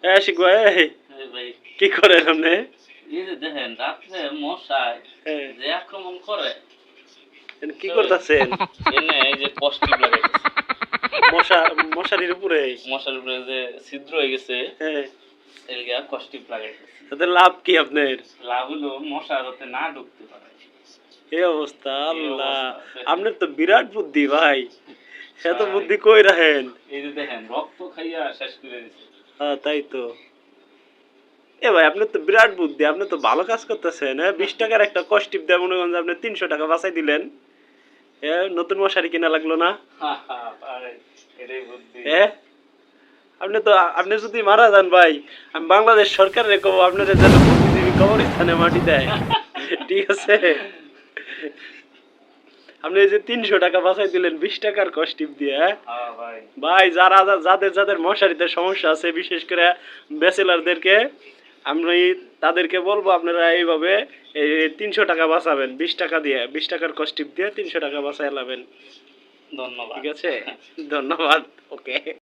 আশিক ভাই কি করেন আপনি? এই যে দেখেন রাত্রে মশায় যে আক্রমণ করে কি করতেছেন? এনে এই যে কষ্টি লাগাইতেছে মশারির উপরে মশার উপরে যে ছিদ্র হয়ে গেছে হ্যাঁ এলগা কষ্টি লাগাইতেছে। তাতে লাভ কি আপনার? লাভ হলো মশা যাতে না ঢুকতে পারে। এই অবস্থা আল্লাহ, আপনার তো বিরাট বুদ্ধি ভাই, এত বুদ্ধি কই রাখেন? এই যে দেখেন রক্ত খাইয়া শেষ করে দিছে। হ্যাঁ তাই তো। এ ভাই আপনার তো বিরাট বুদ্ধি, আপনি তো ভালো কাজ করতেছেন। 20 টাকার একটা কস্টিপ দেয় মনে করেন আপনি 300 টাকা বাঁচাই দিলেন। নতুন মশারি কিনা লাগলো না। এটাই বুদ্ধি। আপনি যদি মারা যান ভাই, আমি বাংলাদেশ সরকারের কব আপনার যেন বুদ্ধিজীবী কবরস্থানে মাটি দেয়। ঠিক আছে, আপনি এই যে 300 টাকা বাঁচাই দিলেন 20 টাকার কস্টিপ দিয়ে। ভাই যাদের মশারিতে সমস্যা আছে, বিশেষ করে ব্যাচেলারদেরকে, আমি তাদেরকে বলবো আপনারা এইভাবে 300 টাকা বাঁচাবেন 20 টাকা দিয়ে, 20 টাকার কস্টিপ দিয়ে 300 টাকা বাঁচাই লাবেন। ধন্যবাদ। ঠিক আছে, ধন্যবাদ। ওকে।